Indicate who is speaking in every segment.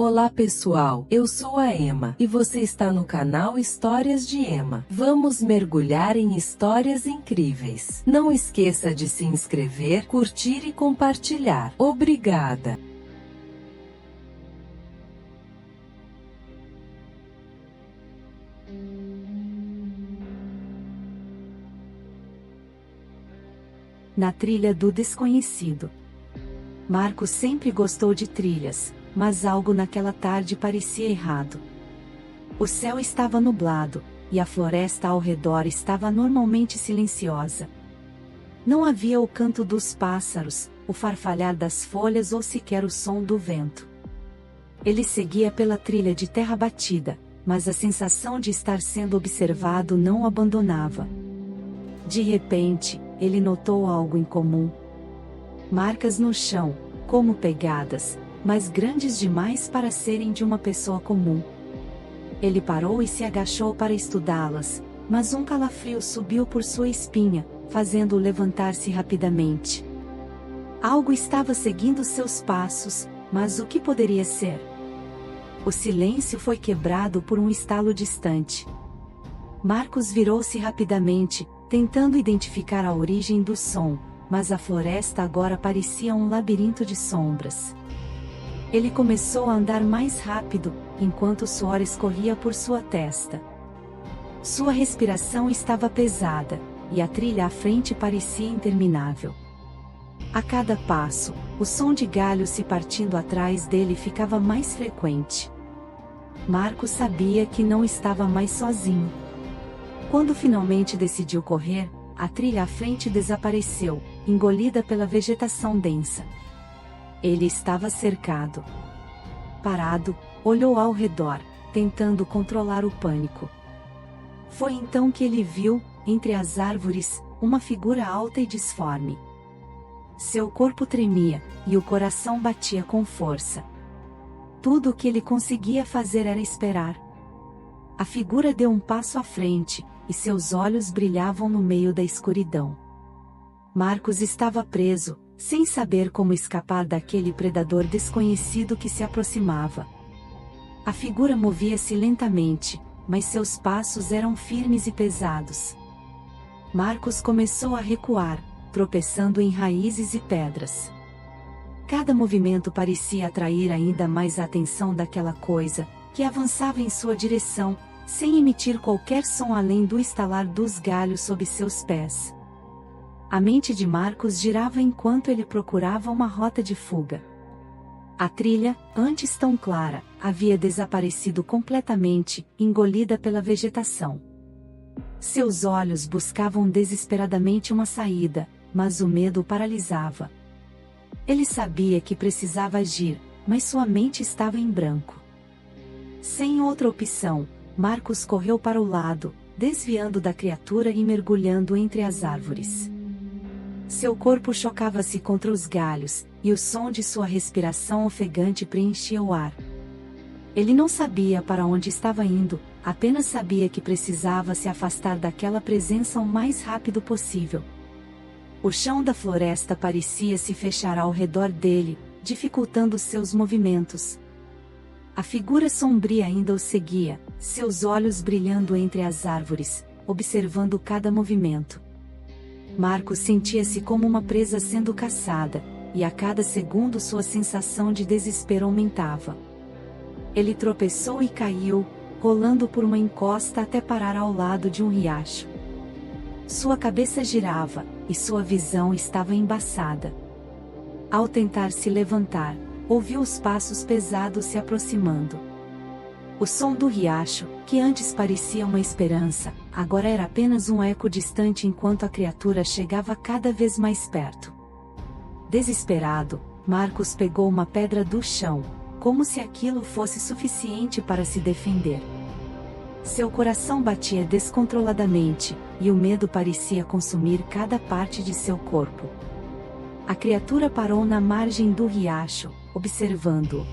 Speaker 1: Olá pessoal, eu sou a Emma e você está no canal Histórias de Emma. Vamos mergulhar em histórias incríveis. Não esqueça de se inscrever, curtir e compartilhar. Obrigada!
Speaker 2: Na trilha do desconhecido. Marcos sempre gostou de trilhas, mas algo naquela tarde parecia errado. O céu estava nublado, e a floresta ao redor estava normalmente silenciosa. Não havia o canto dos pássaros, o farfalhar das folhas ou sequer o som do vento. Ele seguia pela trilha de terra batida, mas a sensação de estar sendo observado não o abandonava. De repente, ele notou algo incomum. Marcas no chão, como pegadas, mas grandes demais para serem de uma pessoa comum. Ele parou e se agachou para estudá-las, mas um calafrio subiu por sua espinha, fazendo-o levantar-se rapidamente. Algo estava seguindo seus passos, mas o que poderia ser? O silêncio foi quebrado por um estalo distante. Marcos virou-se rapidamente, tentando identificar a origem do som, mas a floresta agora parecia um labirinto de sombras. Ele começou a andar mais rápido, enquanto o suor escorria por sua testa. Sua respiração estava pesada, e a trilha à frente parecia interminável. A cada passo, o som de galhos se partindo atrás dele ficava mais frequente. Marcos sabia que não estava mais sozinho. Quando finalmente decidiu correr, a trilha à frente desapareceu, engolida pela vegetação densa. Ele estava cercado. Parado, olhou ao redor, tentando controlar o pânico. Foi então que ele viu, entre as árvores, uma figura alta e disforme. Seu corpo tremia, e o coração batia com força. Tudo o que ele conseguia fazer era esperar. A figura deu um passo à frente, e seus olhos brilhavam no meio da escuridão. Marcos estava preso, sem saber como escapar daquele predador desconhecido que se aproximava. A figura movia-se lentamente, mas seus passos eram firmes e pesados. Marcos começou a recuar, tropeçando em raízes e pedras. Cada movimento parecia atrair ainda mais a atenção daquela coisa, que avançava em sua direção, sem emitir qualquer som além do estalar dos galhos sob seus pés. A mente de Marcos girava enquanto ele procurava uma rota de fuga. A trilha, antes tão clara, havia desaparecido completamente, engolida pela vegetação. Seus olhos buscavam desesperadamente uma saída, mas o medo o paralisava. Ele sabia que precisava agir, mas sua mente estava em branco. Sem outra opção, Marcos correu para o lado, desviando da criatura e mergulhando entre as árvores. Seu corpo chocava-se contra os galhos, e o som de sua respiração ofegante preenchia o ar. Ele não sabia para onde estava indo, apenas sabia que precisava se afastar daquela presença o mais rápido possível. O chão da floresta parecia se fechar ao redor dele, dificultando seus movimentos. A figura sombria ainda o seguia, seus olhos brilhando entre as árvores, observando cada movimento. Marcos sentia-se como uma presa sendo caçada, e a cada segundo sua sensação de desespero aumentava. Ele tropeçou e caiu, rolando por uma encosta até parar ao lado de um riacho. Sua cabeça girava, e sua visão estava embaçada. Ao tentar se levantar, ouviu os passos pesados se aproximando. O som do riacho, que antes parecia uma esperança, agora era apenas um eco distante enquanto a criatura chegava cada vez mais perto. Desesperado, Marcos pegou uma pedra do chão, como se aquilo fosse suficiente para se defender. Seu coração batia descontroladamente, e o medo parecia consumir cada parte de seu corpo. A criatura parou na margem do riacho, observando-o.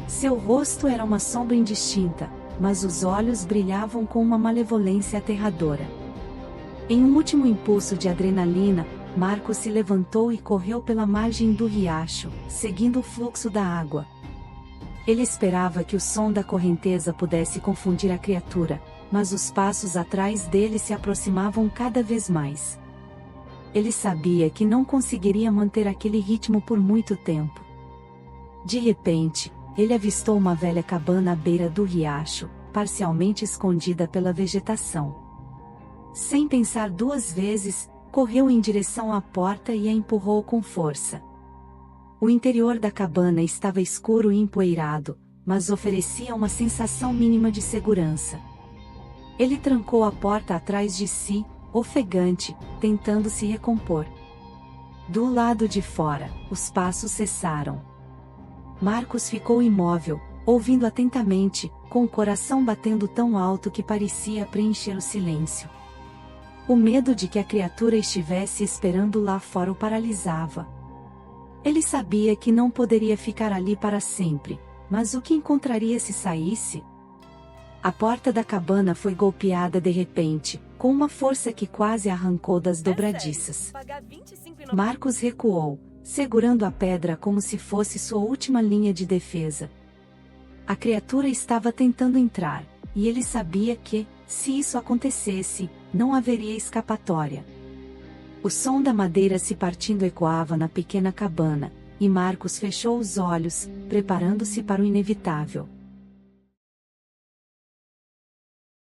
Speaker 2: Seu rosto era uma sombra indistinta, mas os olhos brilhavam com uma malevolência aterradora. Em um último impulso de adrenalina, Marcos se levantou e correu pela margem do riacho, seguindo o fluxo da água. Ele esperava que o som da correnteza pudesse confundir a criatura, mas os passos atrás dele se aproximavam cada vez mais. Ele sabia que não conseguiria manter aquele ritmo por muito tempo. De repente, ele avistou uma velha cabana à beira do riacho, parcialmente escondida pela vegetação. Sem pensar duas vezes, correu em direção à porta e a empurrou com força. O interior da cabana estava escuro e empoeirado, mas oferecia uma sensação mínima de segurança. Ele trancou a porta atrás de si, ofegante, tentando se recompor. Do lado de fora, os passos cessaram. Marcos ficou imóvel, ouvindo atentamente, com o coração batendo tão alto que parecia preencher o silêncio. O medo de que a criatura estivesse esperando lá fora o paralisava. Ele sabia que não poderia ficar ali para sempre, mas o que encontraria se saísse? A porta da cabana foi golpeada de repente, com uma força que quase arrancou das dobradiças. Marcos recuou, segurando a pedra como se fosse sua última linha de defesa. A criatura estava tentando entrar, e ele sabia que, se isso acontecesse, não haveria escapatória. O som da madeira se partindo ecoava na pequena cabana, e Marcos fechou os olhos, preparando-se para o inevitável.